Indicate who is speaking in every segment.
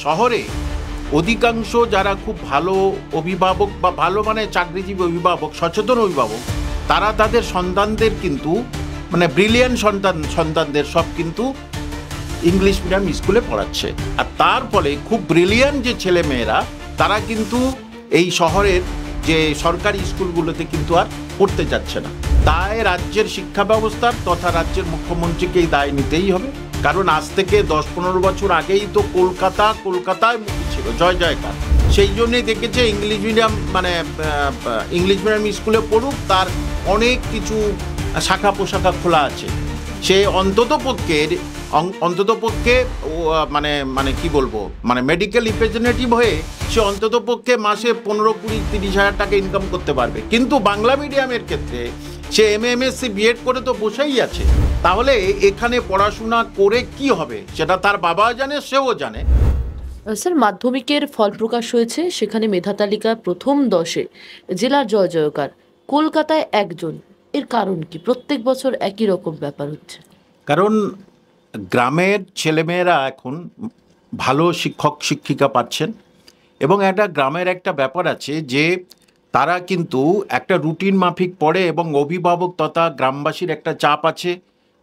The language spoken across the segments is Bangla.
Speaker 1: শহরে অধিকাংশ যারা খুব ভালো অভিভাবক বা ভালো মানে চাকরিজীবী অভিভাবক, সচেতন অভিভাবক, তারা তাদের সন্তানদের কিন্তু মানে ব্রিলিয়ান্ট সন্তানদের সব কিন্তু ইংলিশ মিডিয়াম স্কুলে পড়াচ্ছে। আর তার ফলে খুব ব্রিলিয়ান্ট যে ছেলে মেয়েরা তারা কিন্তু এই শহরের যে সরকারি স্কুলগুলোতে কিন্তু আর পড়তে যাচ্ছে না। দায় রাজ্যের শিক্ষা ব্যবস্থার তথা রাজ্যের মুখ্যমন্ত্রীকেই দায় নিতেই হবে, কারণ আজ থেকে 10-15 বছর আগেই তো কলকাতায় মুখী ছিল জয় জয়কার। সেই জন্যই দেখেছে ইংলিশ মিডিয়াম স্কুলে পড়ুক, তার অনেক কিছু শাখা পোশাখা খোলা আছে। সে অন্ততপক্ষে কি বলবো মেডিকেল রিপ্রেজেন্টেটিভ হয়ে সে অন্ততপক্ষে মাসে 15-20-30 হাজার টাকা ইনকাম করতে পারবে। কিন্তু বাংলা মিডিয়ামের ক্ষেত্রে সে MA-MSc B.Ed করে তো বসেই আছে। তাহলে এখানে পড়াশোনা করে কি হবে সেটা তার বাবা জানে, সেও জানে।
Speaker 2: স্যার, মাধ্যমিকের ফল প্রকাশ হয়েছে, সেখানে মেধা তালিকা প্রথম 10-এ জেলার জয় জয়কার, কলকাতায় একজন। এর কারণ কি? প্রত্যেক বছর একই রকম ব্যাপার হচ্ছে।
Speaker 1: কারণ গ্রামের ছেলেমেয়েরা এখন ভালো শিক্ষক শিক্ষিকা পাচ্ছেন, এবং একটা গ্রামের একটা ব্যাপার আছে যে তারা কিন্তু একটা রুটিন মাফিক পড়ে, এবং অভিভাবক তথা গ্রামবাসীর একটা চাপ আছে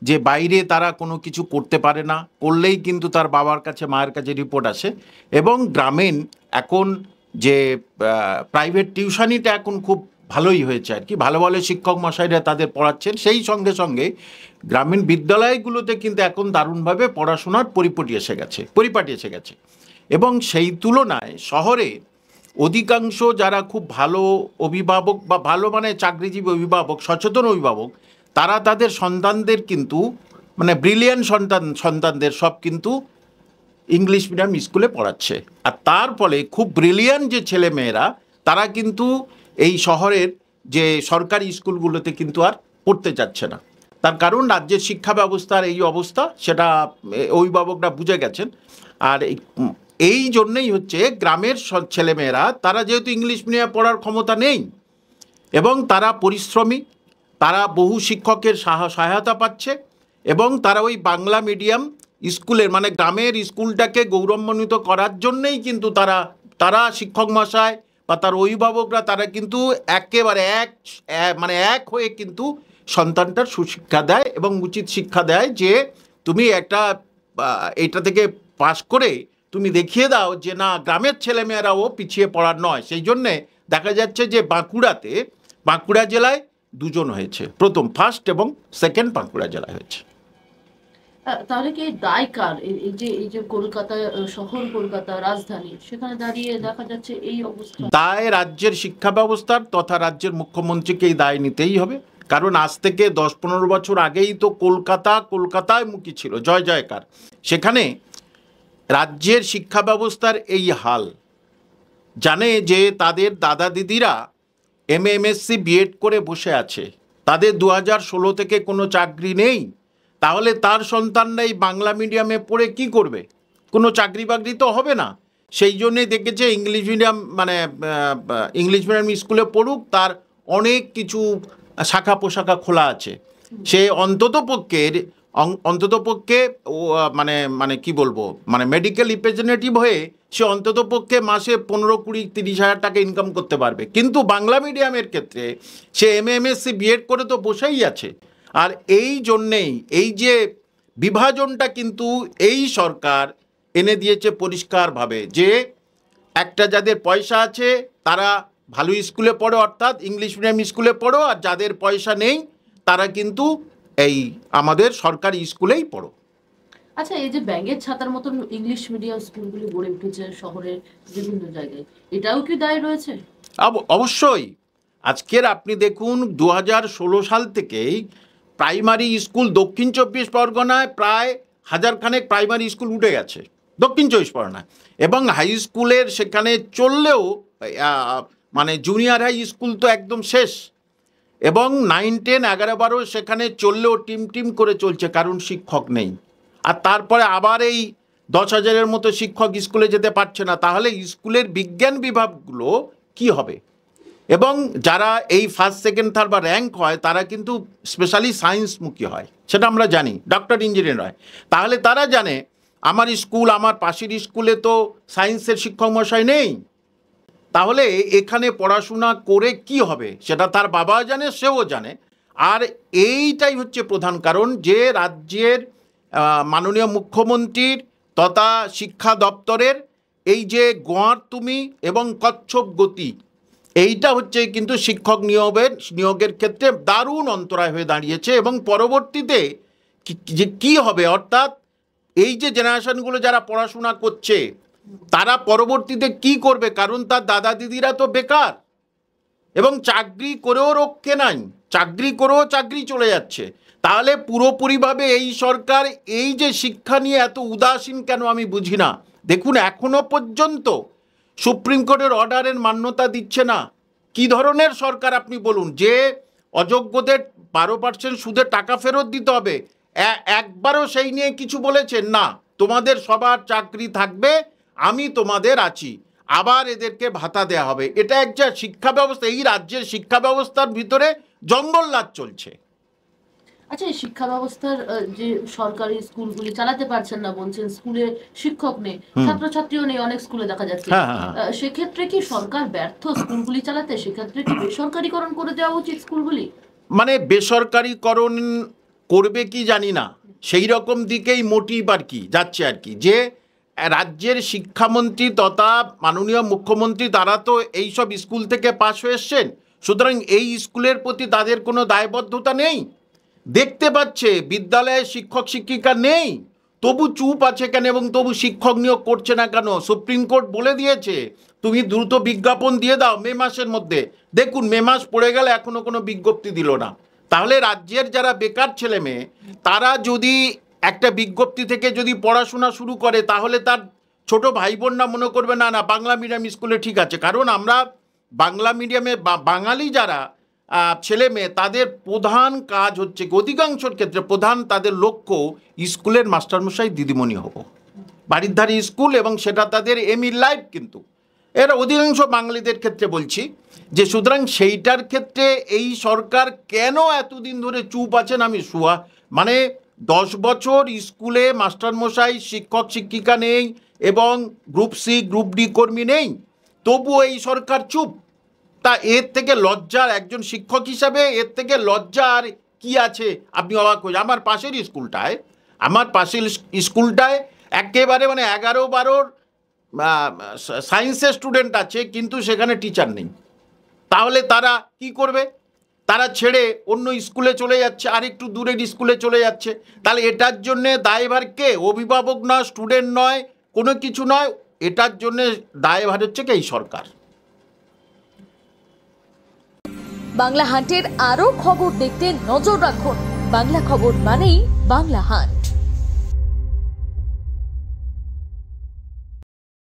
Speaker 1: যে বাইরে তারা কোনো কিছু করতে পারে না, করলেই কিন্তু তার বাবার কাছে মায়ের কাছে রিপোর্ট আসে। এবং গ্রামীণ এখন যে প্রাইভেট টিউশনিটা এখন খুব ভালোই হয়েছে আর কি, ভালো ভালো শিক্ষক মশাইরা তাদের পড়াচ্ছেন। সেই সঙ্গে সঙ্গে গ্রামীণ বিদ্যালয়গুলোতে কিন্তু এখন দারুণভাবে পড়াশোনার পরিপাটি এসে গেছে। এবং সেই তুলনায় শহরে অধিকাংশ যারা খুব ভালো অভিভাবক বা ভালো মানে চাকরিজীবী অভিভাবক, সচেতন অভিভাবক, তারা তাদের সন্তানদের কিন্তু মানে ব্রিলিয়ান্ট সন্তানদের সব কিন্তু ইংলিশ মিডিয়াম স্কুলে পড়াচ্ছে। আর তার ফলে খুব ব্রিলিয়ান্ট যে ছেলে মেয়েরা তারা কিন্তু এই শহরের যে সরকারি স্কুলগুলোতে কিন্তু আর পড়তে যাচ্ছে না। তার কারণ রাজ্যের শিক্ষা ব্যবস্থার এই অবস্থা, সেটা অভিভাবকরা বুঝে গেছেন। আর এই জন্যই হচ্ছে গ্রামের ছেলেমেয়েরা তারা যেহেতু ইংলিশ মিডিয়ামে পড়ার ক্ষমতা নেই এবং তারা পরিশ্রমী, তারা বহু শিক্ষকের সহায়তা পাচ্ছে, এবং তারা ওই বাংলা মিডিয়াম স্কুলের মানে গ্রামের স্কুলটাকে গৌরবান্বিত করার জন্যেই কিন্তু তারা শিক্ষক মশাই বা তার অভিভাবকরা তারা কিন্তু একেবারে এক হয়ে কিন্তু সন্তানটার সুশিক্ষা দেয় এবং উচিত শিক্ষা দেয় যে তুমি এটা থেকে পাশ করে তুমি দেখিয়ে দাও যে না, গ্রামের ছেলেমেয়েরাও পিছিয়ে পড়ার নয়। সেই জন্যে দেখা যাচ্ছে যে বাঁকুড়া জেলায় 2 জন হয়েছে, প্রথম ফার্স্ট এবং সেকেন্ড বাঁকুড়া জেলায় হয়েছে।
Speaker 2: তাহলে কি দায় কার? এই যে কলকাতা শহর, কলকাতা রাজধানী, সেখানে দাঁড়িয়ে দেখা যাচ্ছে এই অবস্থা।
Speaker 1: দায় রাজ্যের শিক্ষা ব্যবস্থার তথা রাজ্যের মুখ্যমন্ত্রীকেই দায় নিতেই হবে, কারণ আজ থেকে 10-15 বছর আগেই তো কলকাতায় মুখী ছিল জয় জয়কার। সেখানে রাজ্যের শিক্ষা ব্যবস্থার এই হাল জানে যে তাদের দাদা দিদিরা MA-MSc B.Ed করে বসে আছে, তাদের 2016 থেকে কোনো চাকরি নেই। তাহলে তার সন্তানরা এই বাংলা মিডিয়ামে পড়ে কি করবে? কোনো চাকরি বাকরি তো হবে না। সেই জন্যই দেখেছে ইংলিশ মিডিয়াম স্কুলে পড়ুক, তার অনেক কিছু শাখা পোশাখা খোলা আছে। সে অন্ততপক্ষে কি বলবো মেডিকেল রিপ্রেজেন্টেটিভ হয়ে সে অন্ততপক্ষে মাসে 15-20-30 হাজার টাকা ইনকাম করতে পারবে। কিন্তু বাংলা মিডিয়ামের ক্ষেত্রে সে MA-MSc B.Ed করে তো বসেই আছে। আর এই জন্যেই এই যে বিভাজনটা কিন্তু এই সরকার এনে দিয়েছে পরিষ্কারভাবে, যে একটা যাদের পয়সা আছে তারা ভালো স্কুলে পড়ো, অর্থাৎ ইংলিশ মিডিয়াম স্কুলে পড়ো, আর যাদের পয়সা নেই তারা কিন্তু এই আমাদের সরকারি স্কুলেই পড়ো।
Speaker 2: আচ্ছা, এই যে ব্যাঙের ছাতার মতন ইংলিশ মিডিয়াম স্কুলগুলি গড়ে উঠেছে শহরের বিভিন্ন জায়গায়, এটাও কি দায় রয়েছে?
Speaker 1: অবশ্যই। আজকের আপনি দেখুন 2016 সাল থেকেই প্রাইমারি স্কুল দক্ষিণ 24 পরগনায় প্রায় 1000 খানেক প্রাইমারি স্কুল উঠে গেছে দক্ষিণ 24 পরগনায়, এবং হাই স্কুলের সেখানে চললেও জুনিয়র হাই স্কুল তো একদম শেষ, এবং 9, 10, 11, 12 সেখানে চললেও টিম করে চলছে, কারণ শিক্ষক নেই। আর তারপরে আবার এই 10,000-এর মতো শিক্ষক স্কুলে যেতে পারছে না। তাহলে স্কুলের বিজ্ঞান বিভাগগুলো কি হবে? এবং যারা এই ফার্স্ট, সেকেন্ড, থার্ড বা র্যাঙ্ক হয় তারা কিন্তু স্পেশালি সায়েন্সমুখী হয়, সেটা আমরা জানি, ডক্টর, ইঞ্জিনিয়ার হয়। তাহলে তারা জানে আমার স্কুল, আমার পাশের স্কুলে তো সায়েন্সের শিক্ষক মশাই নেই, তাহলে এখানে পড়াশোনা করে কি হবে সেটা তার বাবা জানে, সেও জানে। আর এইটাই হচ্ছে প্রধান কারণ যে রাজ্যের মাননীয় মুখ্যমন্ত্রীর তথা শিক্ষা দপ্তরের এই যে গোঁয়ার্তুমি এবং কচ্ছপ গতি, এইটা হচ্ছে কিন্তু শিক্ষক নিয়োগের ক্ষেত্রে দারুণ অন্তরায় হয়ে দাঁড়িয়েছে। এবং পরবর্তীতে যে কী হবে, অর্থাৎ এই যে জেনারেশনগুলো যারা পড়াশোনা করছে তারা পরবর্তীতে কি করবে, কারণ তার দাদা দিদিরা তো বেকার এবং চাকরি করেও রক্ষে নাই, চাকরি করেও চাকরি চলে যাচ্ছে। তাহলে পুরোপুরিভাবে এই সরকার এই যে শিক্ষা নিয়ে এত উদাসীন কেন আমি বুঝি না। দেখুন, এখনো পর্যন্ত সুপ্রিম কোর্টের অর্ডারের মান্যতা দিচ্ছে না। কি ধরনের সরকার আপনি বলুন, যে অযোগ্যদের 12% সুদে টাকা ফেরত দিতে হবে, একবারও সেই নিয়ে কিছু বলেছেন না। তোমাদের সবার চাকরি থাকবে, আমি তোমাদের আছি, আবার এদেরকে ভাতা দেয়া হবে। এটা একটা শিক্ষা ব্যবস্থা, এই রাজ্যের শিক্ষা ব্যবস্থার ভিতরে জঙ্গলরাজ চলছে।
Speaker 2: আচ্ছা, এই শিক্ষা ব্যবস্থার যে সরকারি স্কুলগুলি চালাতে পারছেন না বলছেন, স্কুলে শিক্ষক নেই, ছাত্রছাত্রীও নেই, অনেক স্কুলে দেখা যাচ্ছে, সেক্ষেত্রে কি সরকার ব্যর্থ স্কুলগুলি চালাতে? সেক্ষেত্রে কি বেসরকারীকরণ করে দেওয়া উচিত স্কুলগুলি?
Speaker 1: মানে বেসরকারীকরণ করবে কি জানি না, সেই রকম দিকেই মোটিভ আর কি যাচ্ছে আর কি, যে রাজ্যের শিক্ষামন্ত্রী তথা মাননীয় মুখ্যমন্ত্রী তারা তো এই সব স্কুল থেকে পাশ হয়ে এসছেন, সুতরাং এই স্কুলের প্রতি তাদের কোনো দায়বদ্ধতা নেই। দেখতে পাচ্ছে বিদ্যালয়ে শিক্ষক শিক্ষিকা নেই, তবু চুপ আছে কেন এবং তবু শিক্ষক নিয়োগ করছে না কেন? সুপ্রিম কোর্ট বলে দিয়েছে তুমি দ্রুত বিজ্ঞাপন দিয়ে দাও মে মাসের মধ্যে। দেখুন, মে মাস পড়ে গেলে এখনো কোনো বিজ্ঞপ্তি দিল না। তাহলে রাজ্যের যারা বেকার ছেলে মেয়ে তারা যদি একটা বিজ্ঞপ্তি থেকে যদি পড়াশোনা শুরু করে, তাহলে তার ছোট ভাই বোনরা মনে করবে না না বাংলা মিডিয়াম স্কুলে ঠিক আছে। কারণ আমরা বাংলা মিডিয়ামে বা বাঙালি যারা ছেলে মেয়ে তাদের প্রধান কাজ হচ্ছে, অধিকাংশের ক্ষেত্রে প্রধান তাদের লক্ষ্য স্কুলের মাস্টারমশাই দিদিমণি হব, বাড়ির ধারে স্কুল, এবং সেটা তাদের এমই লাইফ। কিন্তু এরা অধিকাংশ বাঙালিদের ক্ষেত্রে বলছি যে, সুতরাং সেইটার ক্ষেত্রে এই সরকার কেন এতদিন ধরে চুপ আছেন আমি মানে 10 বছর স্কুলে মাস্টারমশাই শিক্ষক শিক্ষিকা নেই এবং গ্রুপ সি গ্রুপ ডি কর্মী নেই, তবুও এই সরকার চুপ। তা এর থেকে লজ্জার, একজন শিক্ষক হিসাবে এর থেকে লজ্জার কি আছে আপনি অবাক হয়ে। আমার পাশের স্কুলটায় একেবারে মানে 11-12 সায়েন্সের স্টুডেন্ট আছে, কিন্তু সেখানে টিচার নেই। তাহলে তারা কি করবে? তারা ছেড়ে অন্য স্কুলে চলে যাচ্ছে, আর একটু দূরের স্কুলে চলে যাচ্ছে। তাহলে এটার জন্যে দায়ভার কে? অভিভাবক নয়, স্টুডেন্ট নয়, কোনো কিছু নয়, এটার জন্যে দায়ভার হচ্ছে কি এই সরকার।
Speaker 3: বাংলা হান্টের আরও খবর দেখতে নজর রাখুন। বাংলা খবর মানেই বাংলা হান্ট।